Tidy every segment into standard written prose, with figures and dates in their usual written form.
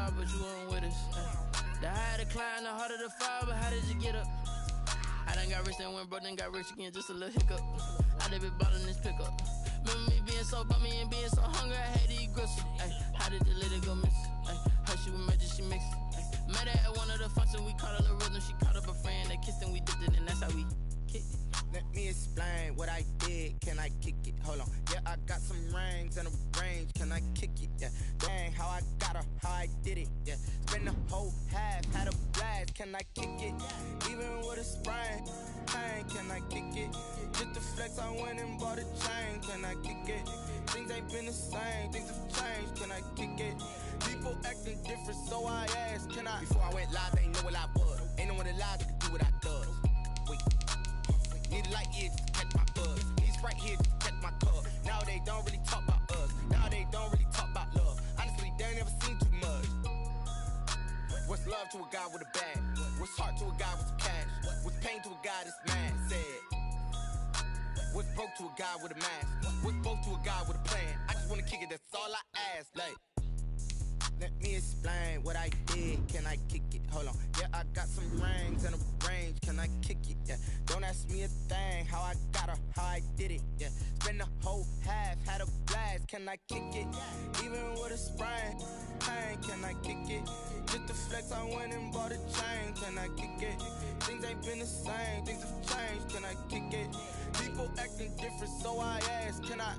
fire, but you weren't with us. The higher the climb, the harder the fire, but how did you get up? I done got rich and went broke, then got rich again, just a little hiccup. I done been ballin' this pickup. Remember me being so bummy and being so hungry, I had to eat gristle. How did the lady go miss? Her she was magic, she mixed. Met her at one of the functions, we caught her the rhythm. She caught up a friend, they kissed and we dipped it, and that's how we kicked it. Let me explain what I did, can I kick it? Hold on, yeah, I got some rings and a range, can I kick it? Yeah, dang, how I got her, how I did it, yeah. Spend the whole half, had a blast, can I kick it? Even with a sprain, pain, can I kick it? Just the flex, I went and bought a chain, can I kick it? Things ain't been the same, things have changed, can I kick it? People acting different, so I asked, can I? Before I went live, they ain't know what I was. Ain't no one alive that could do what I does. Wait. Need a light here just to catch my buzz. Need Sprite here just to catch my cup. Now they don't really talk about us. Now they don't really talk about love. Honestly, they ain't never seen too much. What's love to a guy with a bag? What's heart to a guy with some cash? What's pain to a guy that's mad? Said. What's broke to a guy with a mask? What's both to a guy with a plan? I just wanna kick it, that's all I ask. Like, let me explain what I did, can I kick it? Hold on, yeah, I got some rings and a range, can I kick it? Yeah, don't ask me a thing, how I got her, how I did it. Yeah, spend the whole half, had a blast, can I kick it? Even with a sprain, pain, can I kick it? Just the flex, I went and bought a chain, can I kick it? Things ain't been the same, things have changed, can I kick it? People acting different, so I ask, can I?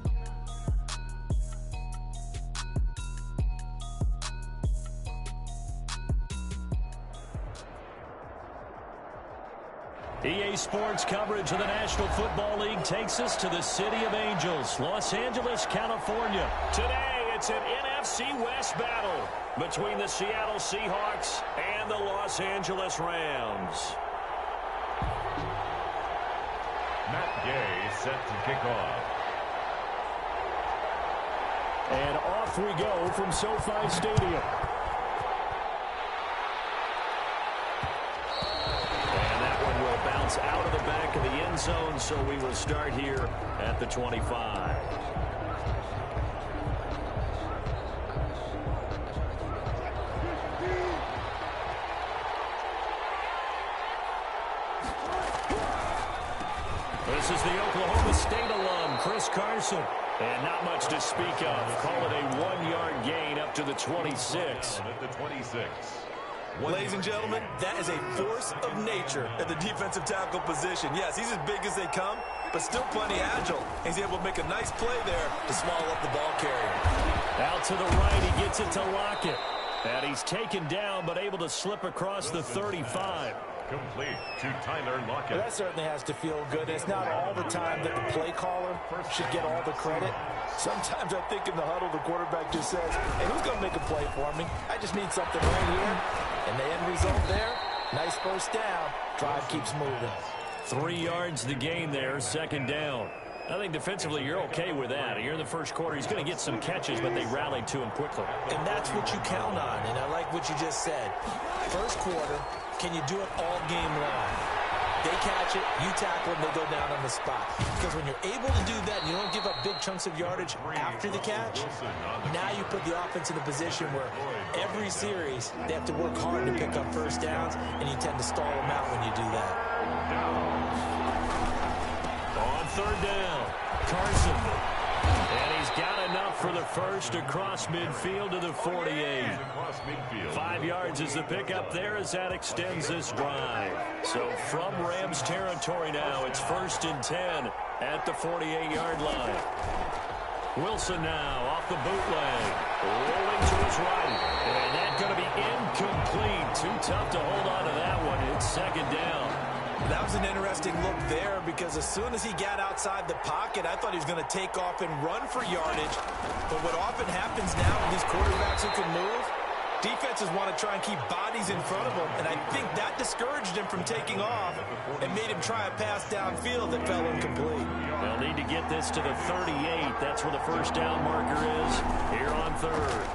EA Sports coverage of the National Football League takes us to the City of Angels, Los Angeles, California. Today, it's an NFC West battle between the Seattle Seahawks and the Los Angeles Rams. Matt Gay set to kick off. And off we go from SoFi Stadium. Out of the back of the end zone, so we will start here at the 25. This is the Oklahoma State alum, Chris Carson. And not much to speak of. Call it a 1-yard gain up to the 26. At the 26. Ladies and gentlemen, that is a force of nature at the defensive tackle position. Yes, he's as big as they come, but still plenty agile. He's able to make a nice play there to swallow up the ball carrier. Out to the right, he gets it to Lockett. And he's taken down, but able to slip across the 35. Complete to Tyler Lockett. Well, that certainly has to feel good. It's not all the time that the play caller should get all the credit. Sometimes I think in the huddle, the quarterback just says, hey, who's going to make a play for me? I just need something right here. And the end result there, nice first down. Drive keeps moving. 3 yards the gain there, second down. I think defensively you're okay with that. Here in the first quarter, he's going to get some catches, but they rallied to him quickly. And that's what you count on, and I like what you just said. First quarter, can you do it all game long? They catch it, you tackle them, they go down on the spot. Because when you're able to do that and you don't give up big chunks of yardage after the catch, now you put the offense in a position where every series they have to work hard to pick up first downs, and you tend to stall them out when you do that. On third down, Carson. And he's got enough for the first across midfield to the 48. 5 yards is the pickup there as that extends this drive. So from Rams territory now, it's 1st and 10 at the 48-yard line. Wilson now off the bootleg, rolling to his right. And that's going to be incomplete. Too tough to hold on to that one. It's second down. That was an interesting look there because as soon as he got outside the pocket, I thought he was going to take off and run for yardage. But what often happens now with these quarterbacks who can move, defenses want to try and keep bodies in front of him, and I think that discouraged him from taking off and made him try a pass downfield that fell incomplete. They'll need to get this to the 38. That's where the first down marker is here on third.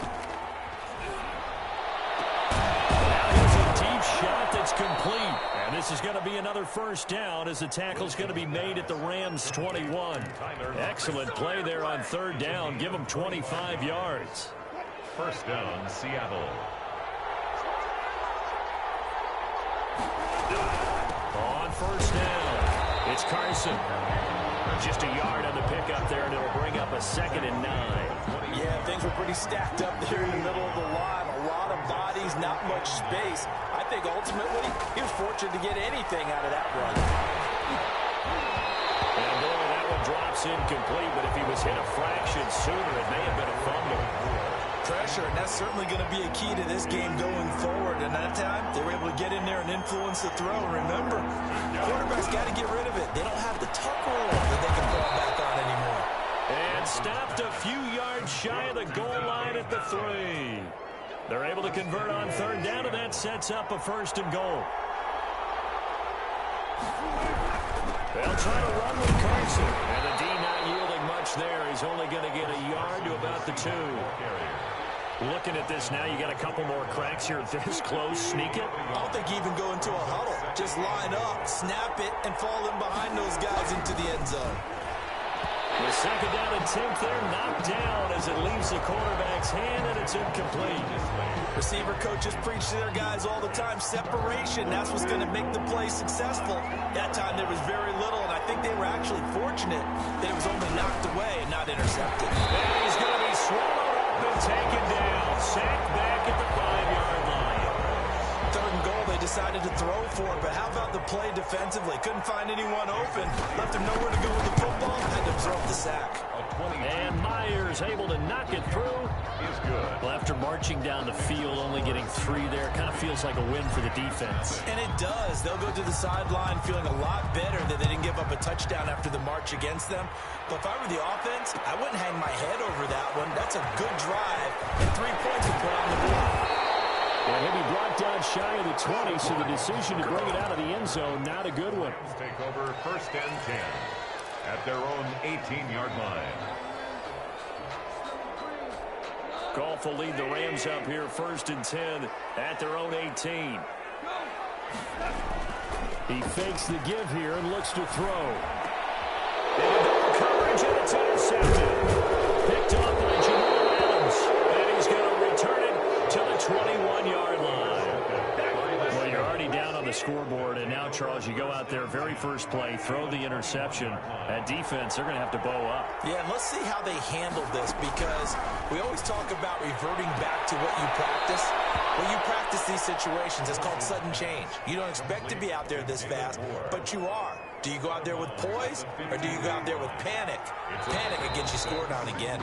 Now here's a deep shot that's complete. And this is going to be another first down as the tackle's going to be made at the Rams' 21. Excellent play there on third down. Give them 25 yards. First down, Seattle. On first down, it's Carson. Just a yard on the pickup there, and it'll bring up a 2nd and 9. Yeah, things were pretty stacked up there in the middle of the line. A lot of bodies, not much space. I think ultimately he was fortunate to get anything out of that run. And boy, that one drops incomplete, but if he was hit a fraction sooner, it may have been a fumble. Pressure, and that's certainly going to be a key to this game going forward. And that time, they were able to get in there and influence the throw. And remember, quarterbacks got to get rid of it. They don't have the tuck rule that they can fall back on anymore. And stopped a few yards shy of the goal line at the 3. They're able to convert on 3rd down, and that sets up a 1st and goal. They'll try to run with Carson. And the D not yielding much there. He's only going to get a yard to about the 2. Looking at this now, you got a couple more cracks here this close. Sneak it. I don't think you even go into a huddle. Just line up, snap it, and fall in behind those guys into the end zone. The 2nd down attempt there knocked down as it leaves the quarterback's hand, and it's incomplete. Receiver coaches preach to their guys all the time. Separation, that's what's going to make the play successful. That time there was very little, and I think they were actually fortunate that it was only knocked away and not intercepted. And he's going to be swallowed up and taken down. Sacked back at the 5-yard line. 3rd and goal, they decided to throw for it, but how about the play defensively? Couldn't find anyone open. Left him nowhere to go with the football. Had to absorb the sack. And Myers able to knock it through. Is good. Well, after marching down the field, only getting 3 there, kind of feels like a win for the defense. And it does. They'll go to the sideline feeling a lot better that they didn't give up a touchdown after the march against them. But if I were the offense, I wouldn't hang my head over that one. That's a good drive, and 3 points to put on the board. And he'll be brought down shy of the 20, so the decision to bring it out of the end zone, not a good one. Take over 1st and 10 at their own 18-yard line. Goff will lead the Rams up here 1st and 10 at their own 18. He fakes the give here and looks to throw. And double coverage, and it's intercepted. Picked off by Jamal Adams. And he's going to return it to the 21-yard line. Well, you're already down on the scoreboard, and now, Charles, you go out there, very first play, throw the interception. At defense, they're going to have to bow up. Yeah, and let's see how they handle this, because we always talk about reverting back to what you practice. When you practice these situations, it's called sudden change. You don't expect to be out there this fast, but you are. Do you go out there with poise, or do you go out there with panic? Panic and get you scored on again.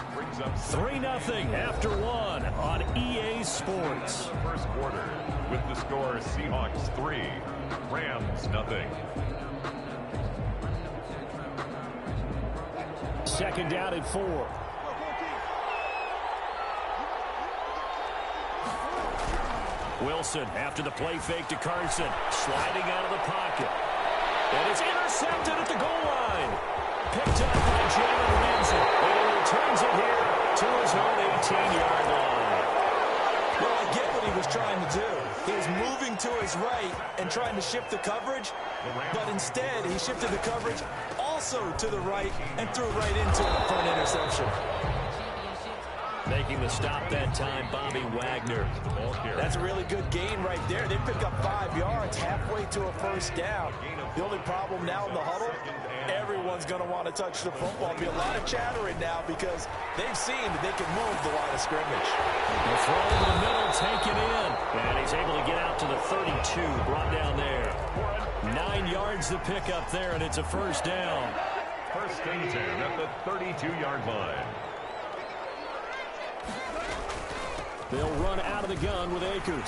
3-0 after 1 on EA Sports. 1st quarter with the score Seahawks 3, Rams 0. 2nd down at 4. Wilson after the play fake to Carson. Sliding out of the pocket. And it's intercepted at the goal line. Picked up by Jalen Ramsey. And he returns it here to his own 18-yard line. Well, I get what he was trying to do. He was moving to his right and trying to shift the coverage, but instead he shifted the coverage also to the right and threw right into it for an interception. Making the stop that time, Bobby Wagner. That's a really good gain right there. They pick up 5 yards halfway to a 1st down. The only problem now in the huddle, everyone's going to want to touch the football. There'll be a lot of chattering now because they've seen that they can move the line of scrimmage. The throw in the middle, taken in. And he's able to get out to the 32, brought down there. 9 yards to pick up there, and it's a 1st down. 1st and 10 at the 32-yard line. They'll run out of the gun with Akers. He'll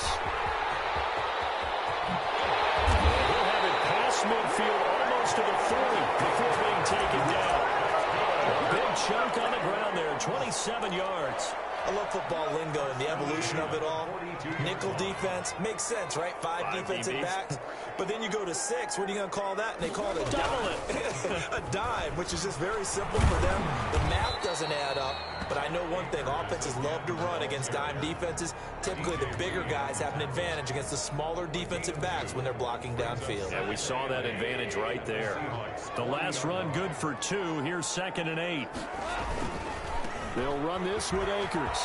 have it past midfield almost to the 40 before being taken down. A big chunk on the ground there, 27 yards. I love football lingo and the evolution of it all. Nickel defense makes sense, right? 5 defensive backs. But then you go to 6. What are you going to call that? And they call it a dime. A dime, which is just very simple for them. The math doesn't add up. But I know one thing, offenses love to run against dime defenses. Typically, the bigger guys have an advantage against the smaller defensive backs when they're blocking downfield. Yeah, we saw that advantage right there. The last run good for 2. Here's 2nd and 8. They'll run this with Akers.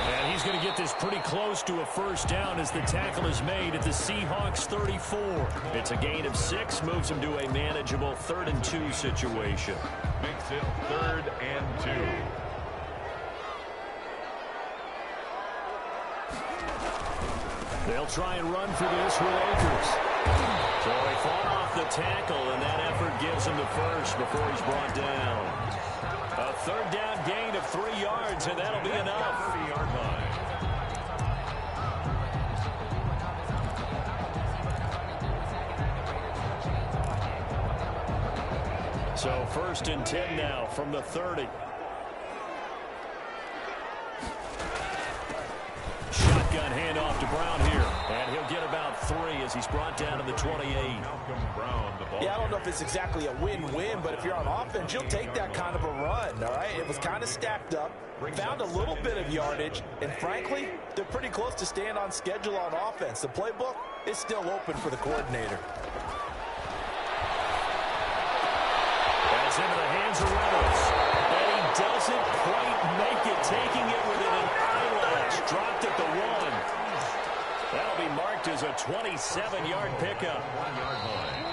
And he's going to get this pretty close to a first down as the tackle is made at the Seahawks 34. It's a gain of 6, moves him to a manageable 3rd and 2 situation. Makes it 3rd and 2. They'll try and run for this with Akers. So he fought off the tackle, and that effort gives him the first before he's brought down. A 3rd down gain of 3 yards, and that'll be enough. 30-yard line. So 1st and 10 now from the 30. Shotgun handoff to Brown here. And he'll get about 3 as he's brought down to the 28. Malcolm Brown, the ball. Yeah, I don't know if it's exactly a win-win, but if you're on offense, you'll take that kind of a run, all right? It was kind of stacked up, found a little bit of yardage, and frankly, they're pretty close to staying on schedule on offense. The playbook is still open for the coordinator. That's into the hands of Reynolds. And he doesn't quite make it, taking it within an eyelash. Dropped at the 1. That'll be marked as a 27-yard pickup. 1-yard line.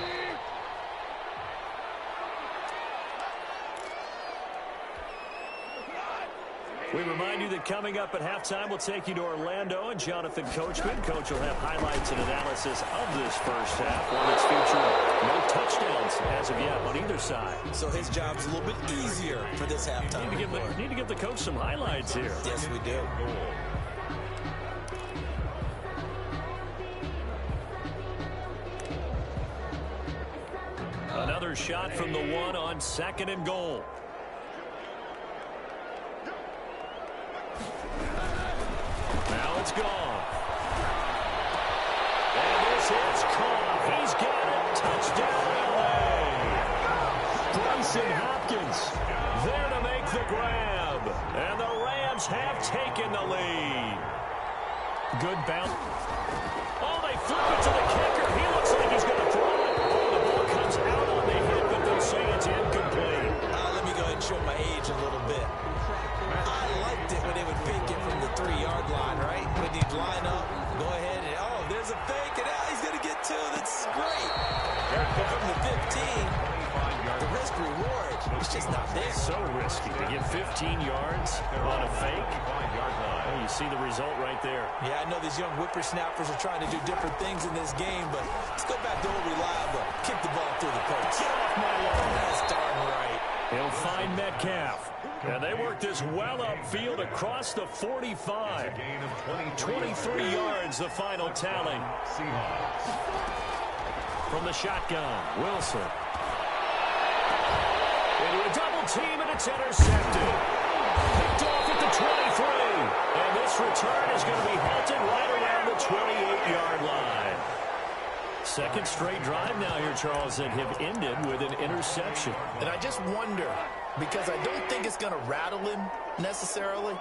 We remind you that coming up at halftime, we'll take you to Orlando and Jonathan Coachman. Coach will have highlights and analysis of this first half, one that's featured no touchdowns as of yet on either side. So his job's a little bit easier for this halftime. Need to give the coach some highlights here. Yes, we do. Another shot from the 1 on 2nd and goal. Now it's gone. And this is caught. He's got it. Touchdown, LA. Bryson Hopkins there to make the grab. And the Rams have taken the lead. Good bounce. Oh, they flip it to the kicker. He looks like he's going to throw it. Oh, the ball comes out on the hit, but they'll say it's incomplete. Let me go ahead and show my age a little bit. I liked it when they would fake it from the 3-yard line, right? When he'd line up, go ahead and, oh, there's a fake, and he's going to get 2. That's great. But from the 15, the risk reward, it's just not there. So risky to get 15 yards on a fake. Well, you see the result right there. Yeah, I know these young whippersnappers are trying to do different things in this game, but let's go back to old reliable. Kick the ball through the post. Get off my lawn. That's darn right. He'll find Metcalf. And they work this well upfield across the 45. 23 yards, the final tally. Seahawks. From the shotgun, Wilson. Into a double team, and it's intercepted. Picked off at the 23. And this return is going to be halted right around the 28-yard line. Second straight drive now here, Charles, that have ended with an interception. And I just wonder, because I don't think it's going to rattle him necessarily,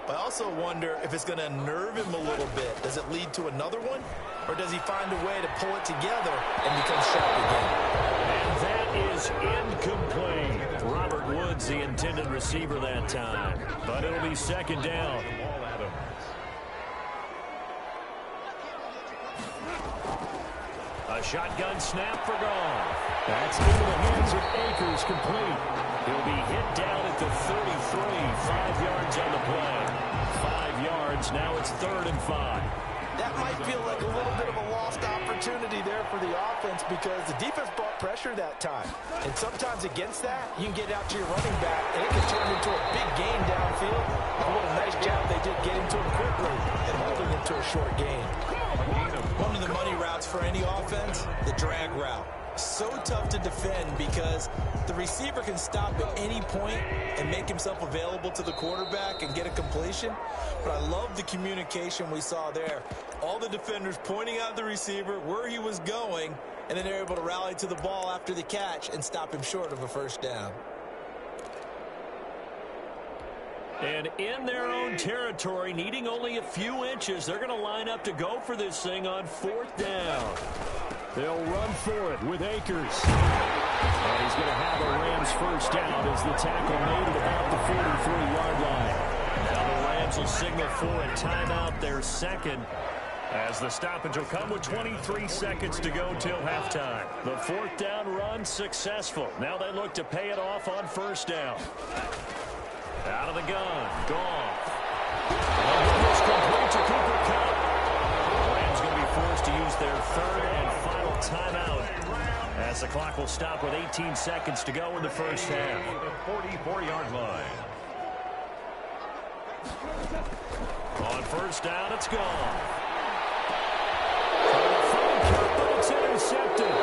but I also wonder if it's going to unnerve him a little bit. Does it lead to another one? Or does he find a way to pull it together and become sharp again? And that is incomplete. Robert Woods, the intended receiver that time. But it'll be 2nd down. A shotgun snap for Goff. That's into the hands of Akers, complete. He'll be hit down at the 33. 5 yards on the play. 5 yards. Now it's 3rd and 5. That might feel like a little bit of a lost opportunity there for the offense because the defense brought pressure that time. And sometimes against that, you can get out to your running back, and it can turn into a big gain downfield. And what a nice job they did getting to him quickly and holding him to a short gain. One of the money routes for any offense, the drag route. So tough to defend because the receiver can stop at any point and make himself available to the quarterback and get a completion. But I love the communication we saw there. All the defenders pointing out the receiver where he was going, and then they're able to rally to the ball after the catch and stop him short of a first down. And in their own territory, needing only a few inches, they're going to line up to go for this thing on 4th down. They'll run for it with Akers. And he's going to have a Rams first down as the tackle made at about the 43-yard line. Now the Rams Rams will signal for a timeout, their second, as the stoppage will come with 23 seconds to go till halftime. The fourth down run successful. Now they look to pay it off on first down. Out of the gun. Goff. Almost complete to Cooper Kupp. The Rams going to be forced to use their third and final timeout, as the clock will stop with 18 seconds to go in the first half. The 44-yard line. On first down, it's gone. Trying to find Kupp, but it's intercepted.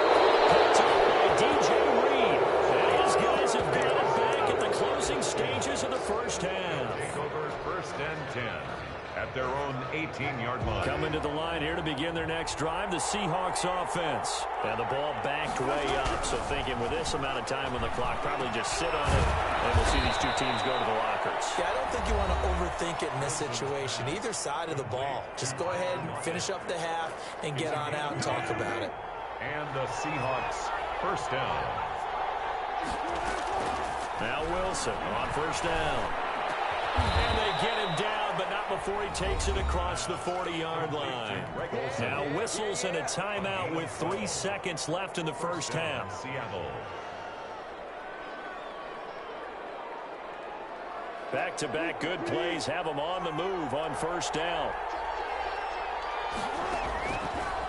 Picked up by DJ Reed. And his guys have got it back at the closing stages of the first half. Takeover first and 10 at their own 18-yard line. Coming to the line here to begin their next drive, the Seahawks offense. And the ball backed way up, so thinking with this amount of time on the clock, probably just sit on it, and we'll see these two teams go to the lockers. Yeah, I don't think you want to overthink it in this situation. Either side of the ball. Just go ahead and finish up the half and get on out and talk about it. And the Seahawks first down. Now Wilson on first down. And they get him down, but not before he takes it across the 40-yard line. Now whistles and a timeout with 3 seconds left in the first half. Seattle. Back-to-back good plays have them on the move on first down.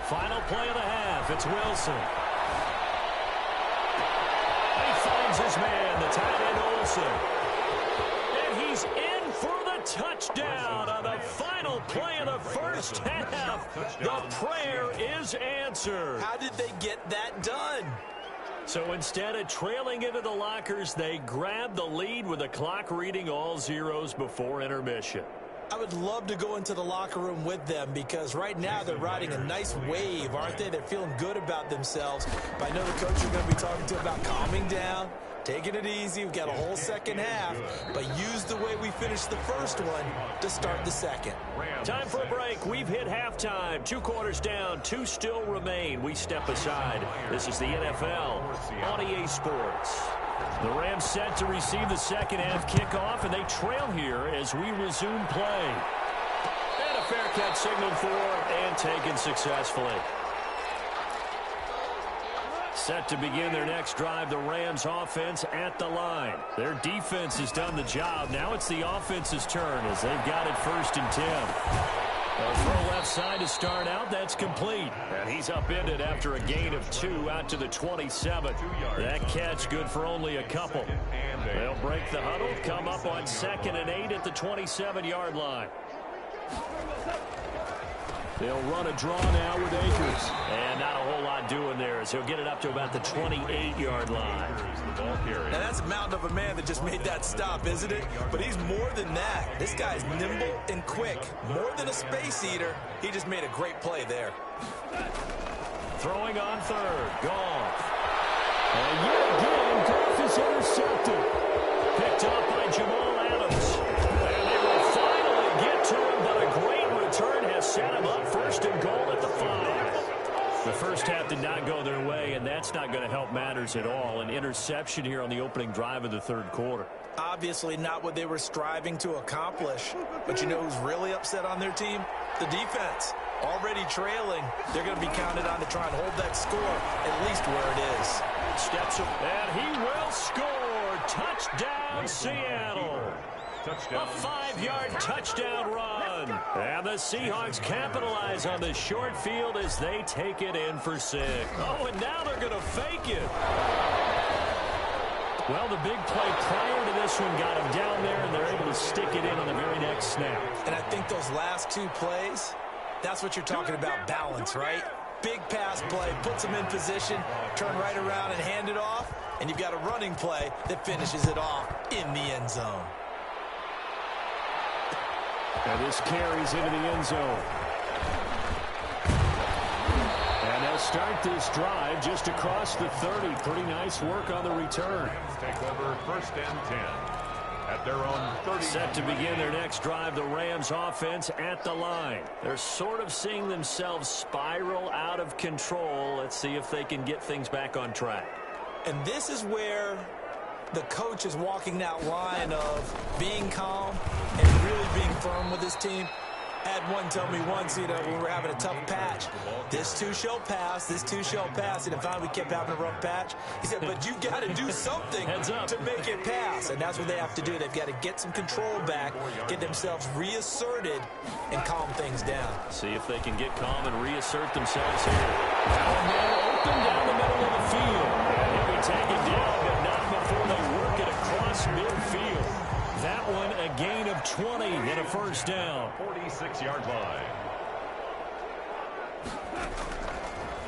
Final play of the half. It's Wilson. He finds his man, the tight end Olsen. And he's in for the touchdown on the final play of the first half. The prayer is answered. How did they get that done? So instead of trailing into the lockers, they grab the lead with the clock reading all zeros before intermission. I would love to go into the locker room with them, because right now they're riding a nice wave, aren't they? They're feeling good about themselves. But I know the coach is going to be talking to about calming down, taking it easy. We've got a whole second half, but use the way we finished the first one to start the second. Time for a break. We've hit halftime. 2 quarters down, 2 still remain. We step aside. This is the NFL on EA Sports. The Rams set to receive the second half kickoff, and they trail here as we resume play. And a fair catch signaled for and taken successfully. Set to begin their next drive, the Rams offense at the line. Their defense has done the job. Now it's the offense's turn as they've got it 1st and 10. A throw left side to start out. That's complete. And he's upended after a gain of 2 out to the 27. That catch good for only a couple. They'll break the huddle, come up on 2nd and 8 at the 27-yard line. They'll run a draw now with Akers. And not a whole lot doing there as he'll get it up to about the 28-yard line. And that's a mountain of a man that just made that stop, isn't it? But he's more than that. This guy's nimble and quick. More than a space eater. He just made a great play there. Throwing on 3rd. Goff. And yet again, Goff is intercepted. Picked up by Jamal Adams. And they will finally get to him, but a great return has set him up 1st and goal at the 5. The first half did not go their way, and that's not going to help matters at all. An interception here on the opening drive of the 3rd quarter. Obviously not what they were striving to accomplish. But you know who's really upset on their team? The defense. Already trailing. They're going to be counted on to try and hold that score at least where it is. Steps up, and he will score. Touchdown, Seattle. A 5-yard touchdown run. And the Seahawks capitalize on the short field as they take it in for 6. Oh, and now they're going to fake it. Well, the big play prior to this one got him down there, and they're able to stick it in on the very next snap. And I think those last 2 plays, that's what you're talking about, balance, right? Big pass play, puts them in position, turn right around and hand it off, and you've got a running play that finishes it off in the end zone. And this carries into the end zone. And they'll start this drive just across the 30. Pretty nice work on the return. Take over 1st and 10 at their own 30. Set to begin their next drive, the Rams offense at the line. They're sort of seeing themselves spiral out of control. Let's see if they can get things back on track. And this is where the coach is walking that line of being calm and really being firm with his team. Had one tell me once, when we were having a tough patch, this too shall pass, this too shall pass. And finally we kept having a rough patch. He said, but you've got to do something to make it pass. And that's what they have to do. They've got to get some control back, get themselves reasserted, and calm things down. See if they can get calm and reassert themselves here. Now a man open down the middle of the field. And he'll be taken down, but not before they work it across midfield. That one a gain of 20 and a first down. 46-yard line.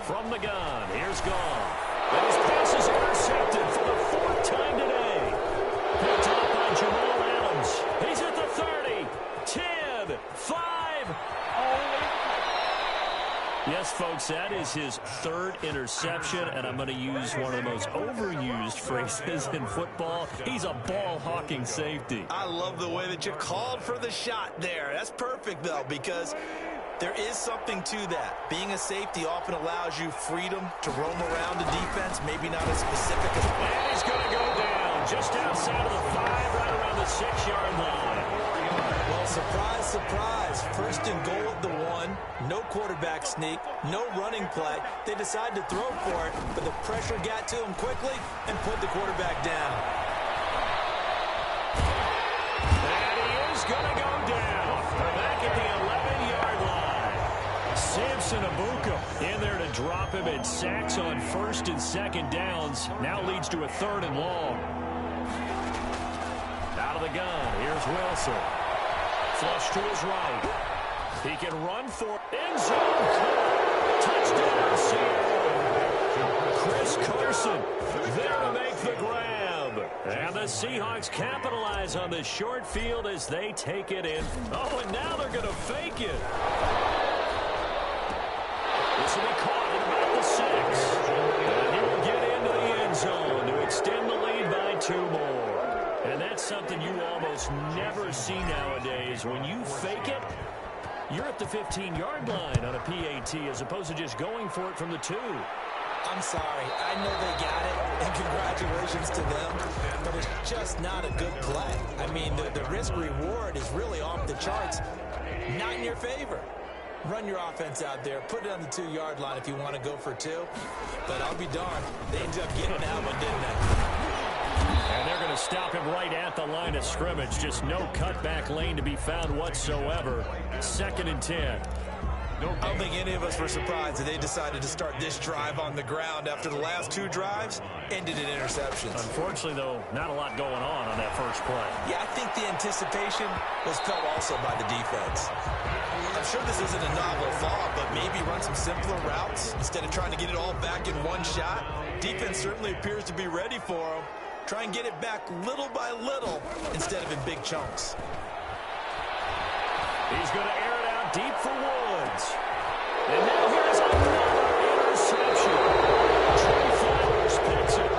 From the gun, here's Gone. And his pass is intercepted for the fourth time today. Picked up by Jamal Adams. He's at the 30, 10, 5. Yes, folks, that is his third interception, and I'm going to use one of the most overused phrases in football. He's a ball-hawking safety. I love the way that you called for the shot there. That's perfect, though, because there is something to that. Being a safety often allows you freedom to roam around the defense, maybe not as specific as... And he's going to go down just outside of the 5, right around the 6-yard line. Well, surprise, surprise. First and goal at the 1. No quarterback sneak, no running play. They decide to throw for it, but the pressure got to him quickly and put the quarterback down. And he is going to go down. Back at the 11-yard line. Samson Abuka in there to drop him, and sacks on first and second downs. Now leads to a 3rd and long. Out of the gun, here's Wilson. Flush to his right. He can run for end zone. Touchdown, Seattle. Chris Carson there to make the grab. And the Seahawks capitalize on the short field as they take it in. Oh, and now they're going to fake it. This will be caught at about the 6. And he will get into the end zone to extend the lead by 2 more. And that's something you almost never see nowadays. When you fake it, you're at the 15-yard line on a PAT as opposed to just going for it from the 2. I'm sorry. I know they got it, and congratulations to them, but it's just not a good play. I mean, the risk-reward is really off the charts, not in your favor. Run your offense out there. Put it on the 2-yard line if you want to go for 2. But I'll be darned. They ended up getting that one, didn't they? And they're going to stop him right at the line of scrimmage. Just no cutback lane to be found whatsoever. 2nd and 10. I don't think any of us were surprised that they decided to start this drive on the ground after the last 2 drives ended in interceptions. Unfortunately, though, not a lot going on that first play. Yeah, I think the anticipation was felt also by the defense. I'm sure this isn't a novel thought, but maybe run some simpler routes instead of trying to get it all back in one shot. Defense certainly appears to be ready for them. Try and get it back little by little instead of in big chunks. He's going to air it out deep for Woods. And now here's another interception. Trey Flowers picks it.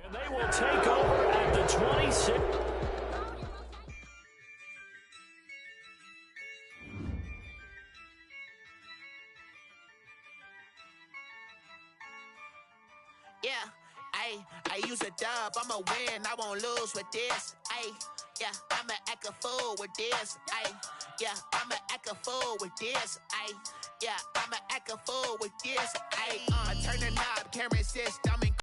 And they will take over at the 26. Yeah, I use a dub, I'ma win, I won't lose with this. Yeah, I'ma act a fool with this. Yeah, I'ma act a fool with this. Yeah, I'ma act a fool with this. I turn the knob, camera assist, I'm